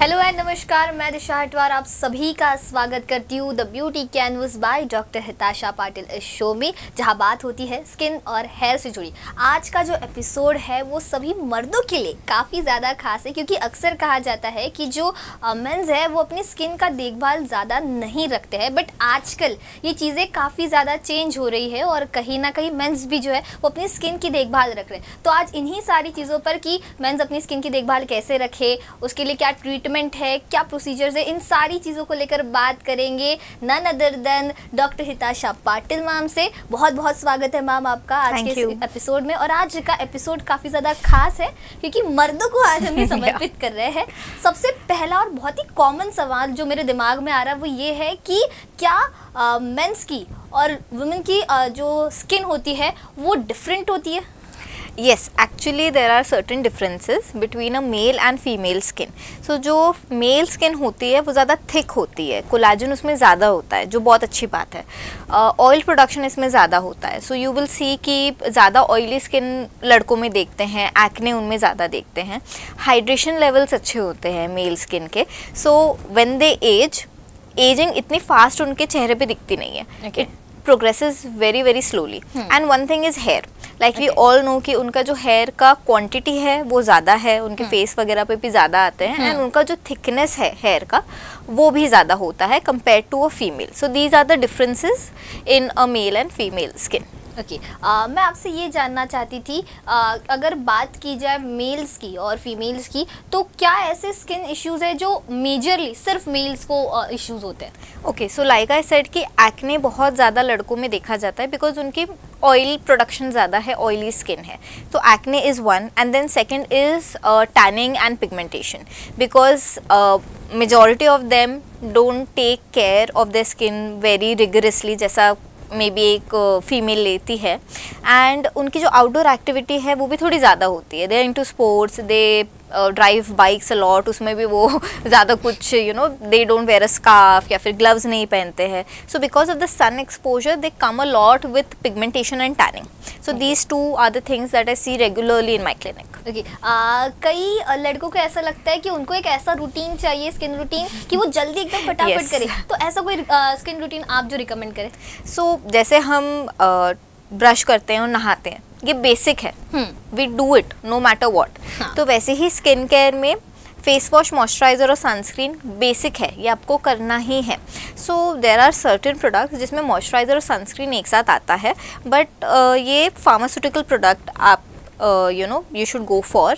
Hello and नमस्कार, मैं दिशा हटवार आप सभी का स्वागत करती हूँ the beauty canvas by doctor Hitasha Patil इस शो में, जहाँ बात होती है स्किन और हेयर से जुड़ी। आज का जो एपिसोड है वो सभी मर्दों के लिए काफ़ी ज़्यादा खास है, क्योंकि अक्सर कहा जाता है कि जो मेंस है वो अपनी स्किन का देखभाल ज़्यादा नहीं रखते हैं, बट आजकल ये चीज़ें काफ़ी ज़्यादा चेंज हो रही है और कहीं ना कहीं मेंस भी जो है वो अपनी स्किन की देखभाल रख रहे हैं। तो आज इन्हीं सारी चीज़ों पर कि मेंस अपनी स्किन की देखभाल कैसे रखे, उसके लिए क्या ट्रीटमेंट है, क्या प्रोसीजर्स है, इन सारी चीज़ों को लेकर बात करेंगे none other than doctor Hitasha Patil ma'am से। बहुत बहुत स्वागत है मैम आपका आज के एपिसोड में। और आज का एपिसोड काफ़ी ज़्यादा खास है क्योंकि मर्दों को आज हम समर्पित कर रहे हैं। सबसे पहला और बहुत ही कॉमन सवाल जो मेरे दिमाग में आ रहा है वो ये है कि क्या मेंस की और वुमेन की जो स्किन होती है वो डिफरेंट होती है? Yes, actually there are certain differences between a male and female skin. So जो मेल स्किन होती है वो ज़्यादा थिक होती है, कोलाजन उसमें ज़्यादा होता है, जो बहुत अच्छी बात है। ऑयल प्रोडक्शन इसमें ज़्यादा होता है। सो यू विल सी कि ज़्यादा ऑयली स्किन लड़कों में देखते हैं, एक्ने उनमें ज़्यादा देखते हैं। हाइड्रेशन लेवल्स अच्छे होते हैं मेल स्किन के। सो व्हेन दे एजिंग इतनी फास्ट उनके चेहरे पे दिखती नहीं है। Okay. It progresses very very slowly. And one thing is hair. Like we all know कि उनका जो हेयर का क्वांटिटी है वो ज़्यादा है, उनके फेस वगैरह पे भी ज़्यादा आते हैं, एंड उनका जो थिकनेस है हेयर का वो भी ज़्यादा होता है compare to a female. So these are the differences in a male and female skin. Okay, मैं आपसे ये जानना चाहती थी, अगर बात की जाए मेल्स की और फीमेल्स की, तो क्या ऐसे स्किन इश्यूज है जो मेजरली सिर्फ मेल्स को इश्यूज होते हैं? Okay, so like I said कि एक्ने बहुत ज़्यादा लड़कों में देखा जाता है बिकॉज उनकी ऑयल प्रोडक्शन ज़्यादा है, ऑयली स्किन है। तो acne is one, and then second is tanning and pigmentation, because majority of them don't take care of their skin very rigorously, जैसा मे बी एक फीमेल लेती है। एंड उनकी जो आउटडोर एक्टिविटी है वो भी थोड़ी ज़्यादा होती है। They are into sports, they drive bikes a lot, उसमें भी वो ज़्यादा कुछ they don't wear a scarf या फिर ग्लव्स नहीं पहनते हैं। So because of the sun exposure they come a lot with pigmentation and tanning. So these two are the things that I see regularly in my clinic. Okay, कई लड़कों को ऐसा लगता है कि उनको एक ऐसा रूटीन चाहिए, स्किन रूटीन, कि वो जल्दी एकदम फटाफट Yes. करे। तो ऐसा कोई स्किन रूटीन आप जो रिकमेंड करें? सो जैसे हम ब्रश करते हैं और नहाते हैं, ये बेसिक है, we do it no matter what. तो वैसे ही स्किन केयर में फेस वॉश, मॉइस्चराइजर और सनस्क्रीन बेसिक है, ये आपको करना ही है। So there are certain products जिसमें मॉइस्चराइजर और सनस्क्रीन एक साथ आता है, बट ये फार्मास्यूटिकल प्रोडक्ट आप you should go for,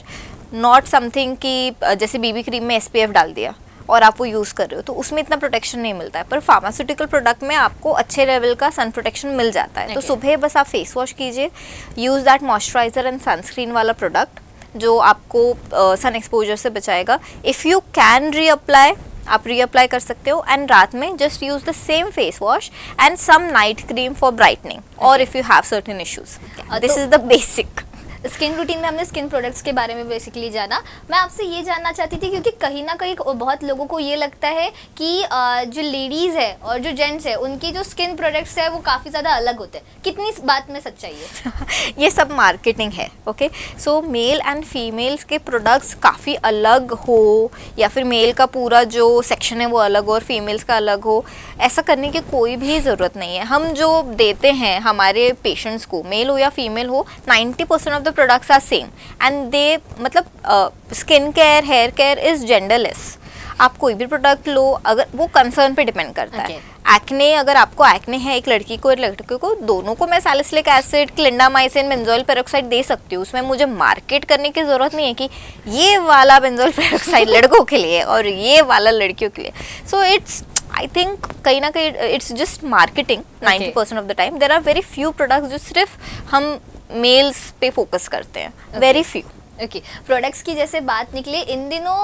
not something कि जैसे बीबी क्रीम में SPF डाल दिया और आप वो यूज़ कर रहे हो तो उसमें इतना प्रोटेक्शन नहीं मिलता है, पर फार्मास्यूटिकल प्रोडक्ट में आपको अच्छे लेवल का सन प्रोटेक्शन मिल जाता है। तो सुबह बस आप फेस वॉश कीजिए, use that moisturiser and sunscreen वाला प्रोडक्ट जो आपको सन एक्सपोजर से बचाएगा। इफ़ यू कैन रीअप्लाई, आप रीअप्लाई कर सकते हो, एंड रात में just use the same face wash and some night cream for brightening, और if you have certain issues. This is the basic. Skin routine में हमने स्किन प्रोडक्ट्स के बारे में बेसिकली जाना। मैं आपसे ये जानना चाहती थी क्योंकि कहीं ना कहीं बहुत लोगों को ये लगता है कि जो लेडीज़ है और जो जेंट्स है उनकी जो स्किन प्रोडक्ट्स है वो काफ़ी ज़्यादा अलग होते हैं। कितनी इस बात में सच्चाई है? ये सब मार्केटिंग है। Okay, so male and females के प्रोडक्ट्स काफ़ी अलग हो या फिर मेल का पूरा जो सेक्शन है वो अलग हो और फीमेल्स का अलग हो, ऐसा करने की कोई भी ज़रूरत नहीं है। हम जो देते हैं हमारे पेशेंट्स को, मेल हो या फीमेल हो, 90% of the products are same, and they मतलब skin care, hair care is genderless. आप कोई भी प्रोडक्ट लो, अगर वो कंसर्न पे डिपेंड करता है। एक्ने, अगर आपको एक्ने है एक लड़की को और लड़के को, दोनों को मैं salicylic acid, clindamycin, benzoyl peroxide दे सकती हूँ। उसमें मुझे मार्केट करने की ज़रूरत नहीं है कि ये वाला बेंजोइल पेरोक्साइड लड़कों के लिए और ये वाला लड़कियों के लिए। सो इट्स, आई थिंक कहीं ना कहीं it's just marketing 90% of the time. There are very few products जो सिर्फ हम मेल्स पे फोकस करते हैं, वेरी फ्यू। ओके, प्रोडक्ट्स की जैसे बात निकली, इन दिनों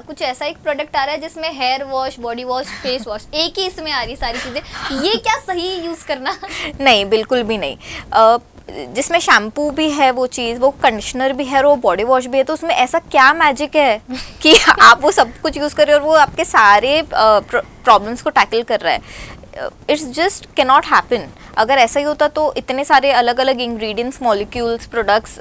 कुछ ऐसा एक प्रोडक्ट आ रहा है जिसमें hair wash, body wash, face wash एक ही इसमें आ रही सारी चीज़ें, ये क्या सही यूज़ करना? नहीं, बिल्कुल भी नहीं। जिसमें शैम्पू भी है वो चीज़, वो कंडीशनर भी है और वो बॉडी वॉश भी है, तो उसमें ऐसा क्या मैजिक है कि आप वो सब कुछ यूज़ कर रहे हो और वो आपके सारे प्रॉब्लम्स को टैकल कर रहा है। It's just cannot happen. अगर ऐसा ही होता तो इतने सारे अलग अलग इंग्रेडिएंट्स, मॉलिक्यूल्स, प्रोडक्ट्स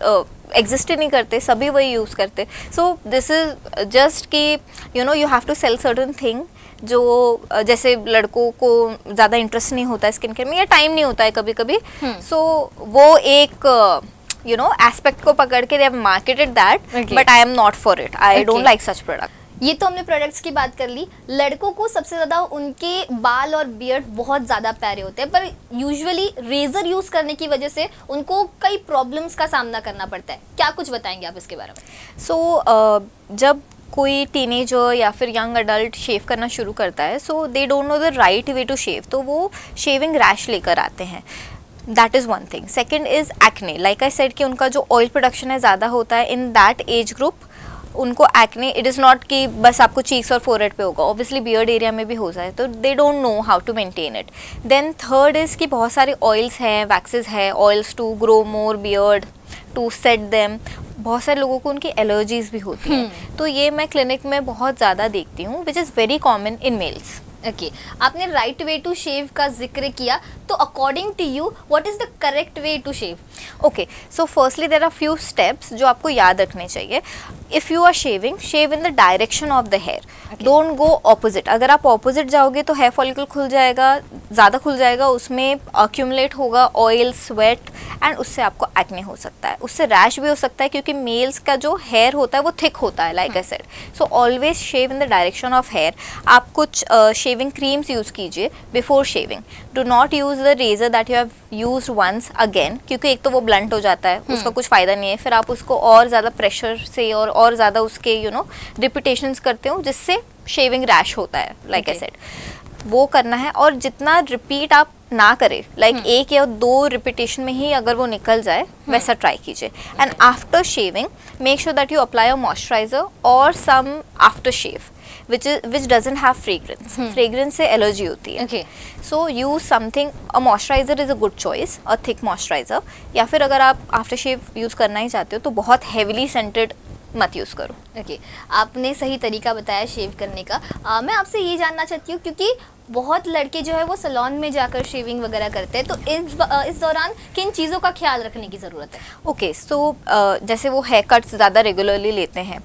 एग्जिस्ट ही नहीं करते, सभी वही यूज़ करते। सो दिस इज जस्ट कि you know you have to sell certain thing जो जैसे लड़कों को ज़्यादा इंटरेस्ट नहीं होता है स्किन केयर में, या टाइम नहीं होता है कभी कभी, सो वो एक यू नो एस्पेक्ट को पकड़ के they have marketed that, but I am not for it, I don't like such product. ये तो हमने प्रोडक्ट्स की बात कर ली। लड़कों को सबसे ज़्यादा उनके बाल और बियर्ड बहुत ज़्यादा प्यारे होते हैं, पर यूजुअली रेजर यूज़ करने की वजह से उनको कई प्रॉब्लम्स का सामना करना पड़ता है। क्या कुछ बताएंगे आप इसके बारे में? सो जब कोई टीनेजर या फिर यंग अडल्ट शेव करना शुरू करता है, so they don't know the right way to shave, तो वो शेविंग रैश लेकर आते हैं। That is one thing. Second is acne. Like I said कि उनका जो ऑयल प्रोडक्शन है ज़्यादा होता है इन दैट एज ग्रुप, उनको एक्ने, इट इज़ नॉट कि बस आपको चीक्स और फोरहेड पे होगा, ऑब्वियसली बियर्ड एरिया में भी हो जाए, तो they don't know how to maintain it. Then third is कि बहुत सारे ऑयल्स हैं, वैक्सेस है, oils to grow more beard, to set them. बहुत सारे लोगों को उनकी एलर्जीज भी होती हैं, तो ये मैं क्लिनिक में बहुत ज़्यादा देखती हूँ, which is very common in males. Okay, आपने राइट वे टू शेव का जिक्र किया, तो according to you what is the correct way to shave? Okay, so firstly there are few steps जो आपको याद रखने चाहिए। If you are shaving, shave in the direction of the hair, don't go opposite. अगर आप opposite जाओगे तो hair follicle खुल जाएगा, ज़्यादा खुल जाएगा, उसमें अक्यूमुलेट होगा ऑयल, स्वेट, एंड उससे आपको एक्ने हो सकता है, उससे रैश भी हो सकता है, क्योंकि मेल्स का जो हेयर होता है वो थिक होता है, like I said. So always shave in the direction of hair. आप कुछ शेविंग क्रीम्स यूज़ कीजिए before shaving. Do not use the razor that you have used once again, क्योंकि एक तो वो ब्लंट हो जाता है, उसका कुछ फ़ायदा नहीं है, फिर आप उसको और ज़्यादा प्रेशर से और ज़्यादा उसके यू नो रिपीटेशंस करते हो, जिससे शेविंग रैश होता है, लाइक आई सेड। वो करना है, और जितना रिपीट आप ना करें, लाइक एक या दो रिपीटेशन में ही अगर वो निकल जाए, वैसा ट्राई कीजिए। And after shaving make sure that you apply a moisturiser और some after shave which doesn't have fragrance. Fragrance से एलर्जी होती है। Okay. So use something, a moisturizer is a good choice, a thick moisturizer, या फिर अगर आप after shave use करना ही चाहते हो तो बहुत heavily scented मत यूज़ करो। ओके, आपने सही तरीका बताया शेव करने का। मैं आपसे ये जानना चाहती हूँ, क्योंकि बहुत लड़के जो है वो सैलून में जाकर शेविंग वगैरह करते हैं, तो इस दौरान किन चीज़ों का ख्याल रखने की ज़रूरत है? ओके, सो जैसे वो हेयर कट्स ज़्यादा रेगुलरली लेते हैं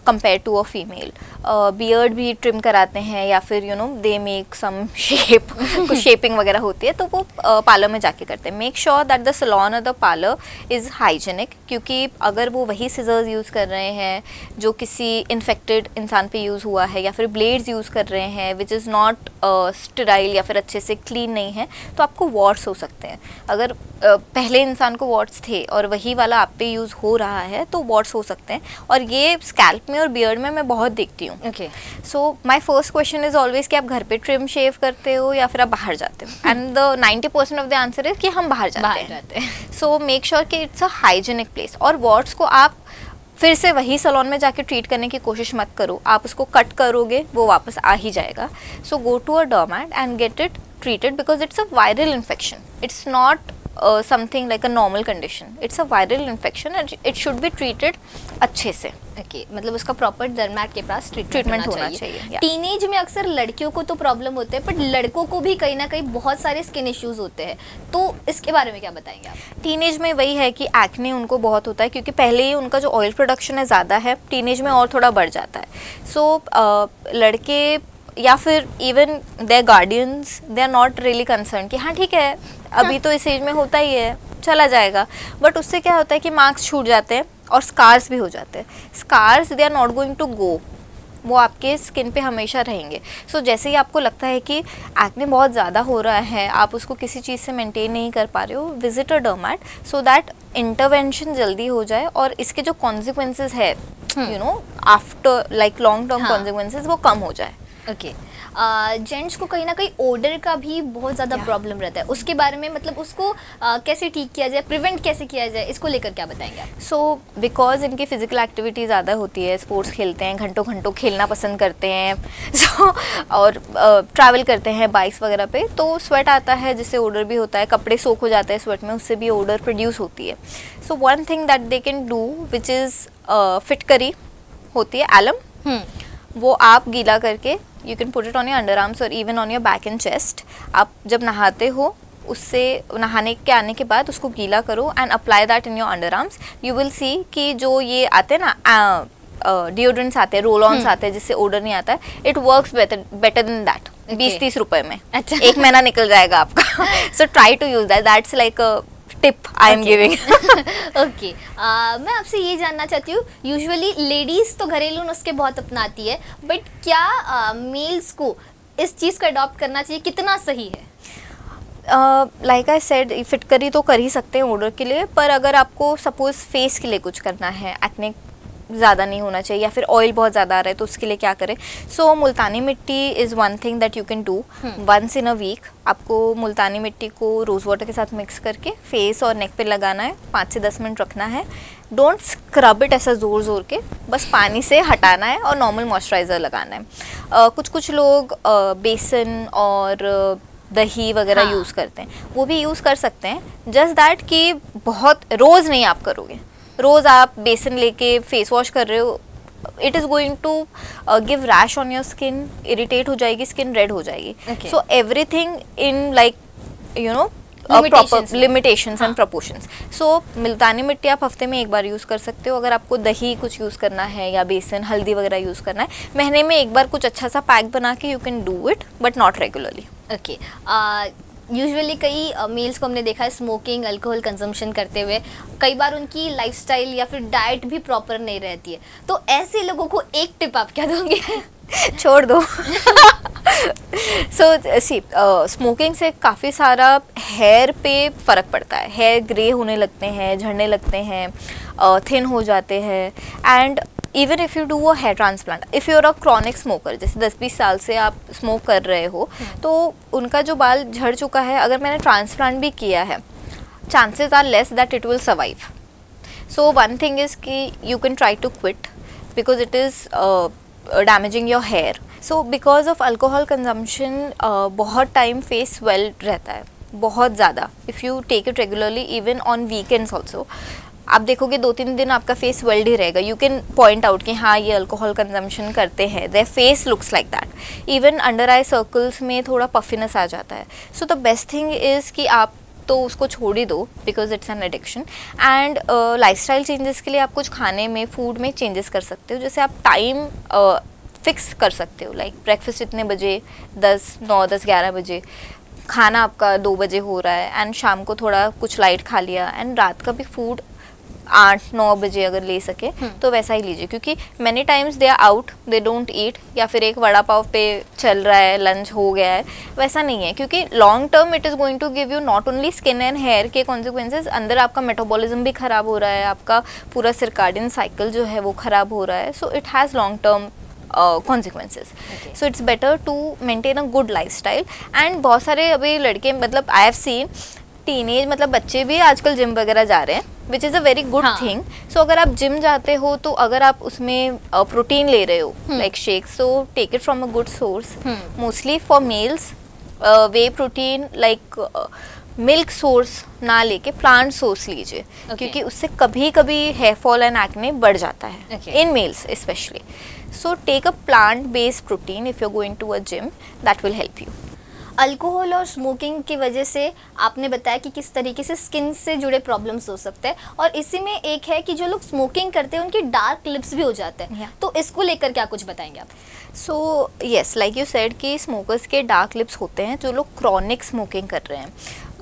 compare to a female, beard भी ट्रिम कराते हैं, या फिर you know they make some shape, कुछ शेपिंग वगैरह होती है, तो वो पार्लर में जाके करते हैं। Make sure that the salon और द पार्लर इज़ हाइजेनिक, क्योंकि अगर वो वही सिजर्स यूज़ कर रहे हैं जो किसी इन्फेक्टेड इंसान पे यूज़ हुआ है, या फिर ब्लेड्स यूज़ कर रहे हैं विच इज़ नॉट स्टेराइल या फिर अच्छे से क्लीन नहीं है, तो आपको वॉट्स हो सकते हैं। अगर पहले इंसान को वॉट्स थे और वही वाला आप पे यूज़ हो रहा है, तो वॉट्स हो सकते हैं, और ये स्कैल्प में और बियर्ड में मैं बहुत देखती हूँ। Okay, so my first question is always कि आप घर पे ट्रिम शेव करते हो या फिर आप बाहर जाते हो, and the 90% of the answer is कि हम बाहर जाते हैं। सो मेक श्योर कि इट्स अ हाइजेनिक प्लेस। और वॉट्स को आप फिर से वही सैलून में जाके ट्रीट करने की कोशिश मत करो, आप उसको कट करोगे वो वापस आ ही जाएगा। So go to a dermat and get it treated, because it's a viral infection, it's not something like a normal condition, it's a viral infection and it should be treated अच्छे से। Okay, मतलब उसका proper डर्मैट के पास treatment होना चाहिए। yeah. Teenage में अक्सर लड़कियों को तो प्रॉब्लम होते हैं, बट लड़कों को भी कहीं ना कहीं बहुत सारे स्किन इश्यूज होते हैं, तो इसके बारे में क्या बताएंगे आप? टीनेज में वही है कि एक्ने उनको बहुत होता है, क्योंकि पहले ही उनका जो ऑयल प्रोडक्शन है ज़्यादा है, टीनेज में और थोड़ा बढ़ जाता है। सो लड़के या फिर even their guardians, they are not really concern कि हाँ ठीक है अभी तो इस एज में होता ही है, चला जाएगा, बट उससे क्या होता है कि मार्क्स छूट जाते हैं और स्कार्स भी हो जाते हैं। Scars they are not going to go, वो आपके स्किन पे हमेशा रहेंगे। सो जैसे ही आपको लगता है कि एक्ने बहुत ज़्यादा हो रहा है, आप उसको किसी चीज़ से मेंटेन नहीं कर पा रहे हो, visit a डर्मैट so that intervention जल्दी हो जाए और इसके जो कॉन्सिक्वेंसेस है you know after like long term consequences वो कम हो जाए। ओके, जेंट्स को कहीं ना कहीं ओडर का भी बहुत ज़्यादा प्रॉब्लम रहता है, उसके बारे में मतलब उसको कैसे ठीक किया जाए, प्रिवेंट कैसे किया जाए, इसको लेकर क्या बताएंगे आप? सो बिकॉज इनकी फिजिकल एक्टिविटी ज़्यादा होती है, स्पोर्ट्स खेलते हैं, घंटों घंटों खेलना पसंद करते हैं, सो और ट्रैवल करते हैं बाइक्स वगैरह पे, तो स्वेट आता है जिससे ओडर भी होता है, कपड़े सोख हो जाते हैं स्वेट में, उससे भी ओडर प्रोड्यूस होती है। So one thing that they can do which is फिटकरी होती है, एलम, वो आप गीला करके you can put it on your underarms और even on your back and chest. आप जब नहाते हो उससे नहाने के आने के बाद उसको गीला करो and apply that in your under arms. You will see कि जो ये आते हैं ना डिओड्रेंट्स आते हैं, रोल ऑन्स आते हैं जिससे ओडर नहीं आता है, it works better than that. 20-30 रुपए में अच्छा. 1 महीना निकल जाएगा आपका. So try to use that. That's like a tip I am giving. Okay, मैं आपसे ये जानना चाहती हूँ, यूजुअली लेडीज तो घरेलू नुस्खे बहुत अपनाती है, बट क्या मेल्स को इस चीज़ को अडॉप्ट करना चाहिए, कितना सही है? लाइक आई सेड, फिटकरी तो कर ही सकते हैं ऑर्डर के लिए, पर अगर आपको सपोज फेस के लिए कुछ करना है, एक्ने ज़्यादा नहीं होना चाहिए या फिर ऑयल बहुत ज़्यादा आ रहा है तो उसके लिए क्या करें. So Multani mitti is one thing that you can do once in a week. आपको मुल्तानी मिट्टी को रोज़ वाटर के साथ मिक्स करके फेस और नेक पे लगाना है, 5 से 10 मिनट रखना है. डोंट स्क्रब इट ऐसा ज़ोर ज़ोर के, बस पानी से हटाना है और नॉर्मल मॉइस्चराइज़र लगाना है. कुछ लोग बेसन और दही वगैरह यूज़ करते हैं, वो भी यूज़ कर सकते हैं. जस्ट दैट कि बहुत रोज़ नहीं आप करोगे. रोज़ आप बेसन लेके फेस वॉश कर रहे हो, it is going to give rash on your skin, irritate हो जाएगी, स्किन रेड हो जाएगी. So everything in like you know proper limitations and proportions. सो मुल्तानी मिट्टी आप हफ्ते में 1 बार यूज़ कर सकते हो. अगर आपको दही कुछ यूज़ करना है या बेसन हल्दी वगैरह यूज़ करना है, महीने में 1 बार कुछ अच्छा सा पैक बना के you can do it, but not regularly. Okay, usually कई मेल्स को हमने देखा है स्मोकिंग, अल्कोहल कंजम्पशन करते हुए. कई बार उनकी लाइफस्टाइल या फिर डाइट भी प्रॉपर नहीं रहती है, तो ऐसे लोगों को एक टिप आप क्या दोगे? छोड़ दो. सो सी, स्मोकिंग से काफ़ी सारा हेयर पे फ़र्क पड़ता है. हेयर ग्रे होने लगते हैं, झड़ने लगते हैं, थिन हो जाते हैं. And even if you do a hair transplant, if you are a chronic smoker, जैसे 10-20 साल से आप स्मोक कर रहे हो, तो उनका जो बाल झड़ चुका है, अगर मैंने ट्रांसप्लांट भी किया है, chances are less that it will survive. So one thing is कि you can try to quit because it is damaging your hair. So because of alcohol consumption बहुत टाइम फेस स्वेल रहता है, बहुत ज़्यादा. If you take it regularly even on weekends also, आप देखोगे 2-3 दिन आपका फेस वेल्ड ही रहेगा. यू कैन पॉइंट आउट कि हाँ ये अल्कोहल कंजम्पशन करते हैं, their face looks like that. Even under I circles में थोड़ा पफिनेस आ जाता है. So the best thing is कि आप तो उसको छोड़ ही दो because it's an addiction. And lifestyle changes के लिए आप कुछ खाने में, फूड में चेंजेस कर सकते हो. जैसे आप टाइम फिक्स कर सकते हो, लाइक ब्रेकफास्ट इतने बजे, 9, 10, 11 बजे, खाना आपका 2 बजे हो रहा है, एंड शाम को थोड़ा कुछ लाइट खा लिया, एंड रात का भी फूड 8-9 बजे अगर ले सके तो वैसा ही लीजिए. क्योंकि many times they are out, they don't eat, या फिर एक वड़ा पाव पे चल रहा है, लंच हो गया है, वैसा नहीं है. क्योंकि long term it is going to give you not only skin and hair के कॉन्सिक्वेंसेज, अंदर आपका मेटाबॉलिज्म भी ख़राब हो रहा है, आपका पूरा सर्काडियन साइकिल जो है वो ख़राब हो रहा है. So it has long term consequences. So it's better to maintain a good lifestyle. And बहुत सारे अभी लड़के, मतलब I have seen टीनेज, मतलब बच्चे भी आजकल जिम वगैरह जा रहे हैं, which is a very good thing. So अगर आप जिम जाते हो तो अगर आप उसमें प्रोटीन ले रहे हो like shake, so take it from a good source. Mostly for males whey protein like milk source ना लेके प्लांट सोर्स लीजिए. क्योंकि उससे कभी कभी हेयर फॉल एंड एक्ने बढ़ जाता है in males specially. So take a plant based protein if you are going to a gym, that will help you. Alcohol और स्मोकिंग की वजह से आपने बताया कि किस तरीके से स्किन से जुड़े प्रॉब्लम्स हो सकते हैं, और इसी में एक है कि जो लोग स्मोकिंग करते हैं उनके डार्क लिप्स भी हो जाते हैं. तो इसको लेकर क्या कुछ बताएंगे आप? So yes, like you said कि स्मोकर्स के डार्क लिप्स होते हैं. जो लोग क्रॉनिक स्मोकिंग कर रहे हैं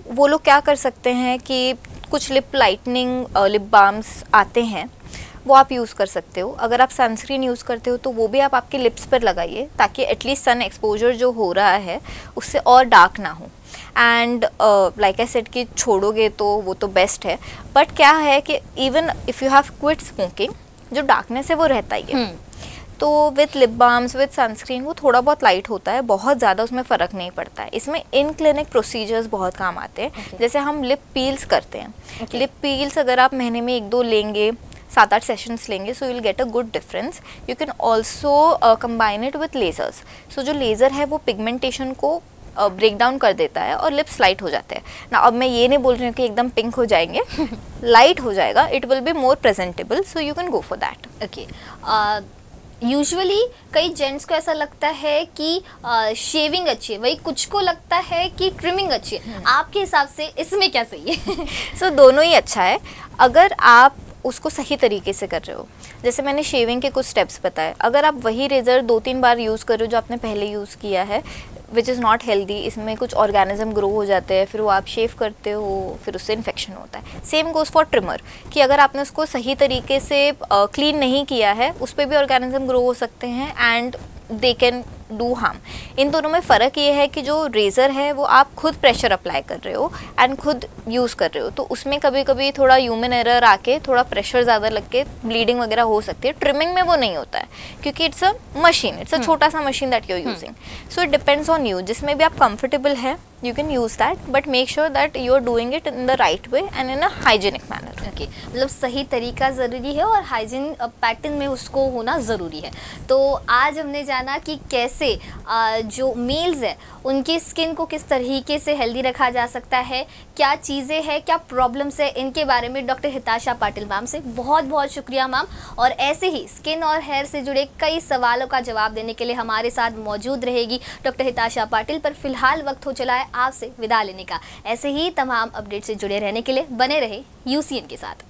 वो लोग क्या कर सकते हैं कि कुछ लिप लाइटनिंग लिप बाम्स आते हैं, वो आप यूज़ कर सकते हो. अगर आप सनस्क्रीन यूज़ करते हो तो वो भी आप आपके लिप्स पर लगाइए, ताकि एटलीस्ट सन एक्सपोजर जो हो रहा है उससे और डार्क ना हो. एंड लाइक आई सेड कि छोड़ोगे तो वो तो बेस्ट है, बट क्या है कि even if you have quit smoking, जो डार्कनेस है वो रहता ही है. तो with lip balms, with sunscreen वो थोड़ा बहुत लाइट होता है, बहुत ज़्यादा उसमें फ़र्क नहीं पड़ता है. इसमें इन क्लिनिक प्रोसीजर्स बहुत काम आते हैं. जैसे हम लिप पील्स करते हैं, लिप पील्स अगर आप महीने में 1-2 लेंगे, 7-8 सेशंस लेंगे, so you will get a good difference. You can also combine it with lasers. So जो लेज़र है वो पिगमेंटेशन को ब्रेक डाउन कर देता है और लिप्स लाइट हो जाते हैं ना. अब मैं ये नहीं बोल रही हूँ कि एकदम पिंक हो जाएंगे, लाइट हो जाएगा, it will be more presentable, so you can go for that. Okay, usually कई जेंट्स को ऐसा लगता है कि शेविंग अच्छी है, वही कुछ को लगता है कि ट्रिमिंग अच्छी है। आपके हिसाब से इसमें क्या सही है? सो दोनों ही अच्छा है अगर आप उसको सही तरीके से कर रहे हो। जैसे मैंने शेविंग के कुछ स्टेप्स बताए, अगर आप वही रेज़र 2-3 बार यूज़ कर रहे हो जो आपने पहले यूज़ किया है, विच इज़ नॉट हेल्दी, इसमें कुछ ऑर्गेनिज्म ग्रो हो जाते हैं, फिर वो आप शेव करते हो, फिर उससे इन्फेक्शन होता है। सेम गोज़ फॉर ट्रिमर, कि अगर आपने उसको सही तरीके से क्लीन नहीं किया है, उस पर भी ऑर्गेनिज्म ग्रो हो सकते हैं and they can do harm. इन दोनों में फ़र्क ये है कि जो रेज़र है वो आप खुद प्रेशर अप्लाई कर रहे हो एंड खुद यूज़ कर रहे हो, तो उसमें कभी कभी थोड़ा ह्यूमन एरर आके थोड़ा प्रेशर ज़्यादा लग के ब्लीडिंग वगैरह हो सकती है। ट्रिमिंग में वो नहीं होता है क्योंकि it's a machine, it's a छोटा सा machine that you are using. So it depends on you, जिसमें भी आप कंफर्टेबल है you can use that, but make sure that you are doing it in the right way and in a hygienic manner. Okay, मतलब सही तरीका ज़रूरी है और हाइजीन पैटर्न में उसको होना ज़रूरी है। तो आज हमने जाना कि कैसे जो मेल्स है उनकी स्किन को किस तरीके से हेल्दी रखा जा सकता है, क्या चीज़ें हैं, क्या प्रॉब्लम्स है, इनके बारे में डॉक्टर हिताशा पाटिल मैम से बहुत बहुत शुक्रिया मैम। और ऐसे ही स्किन और हेयर से जुड़े कई सवालों का जवाब देने के लिए हमारे साथ मौजूद रहेगी डॉक्टर हिताशा पाटिल। पर फिलहाल वक्त हो चला है आपसे विदा लेने का। ऐसे ही तमाम अपडेट से जुड़े रहने के लिए बने रहे यूसीएन के साथ।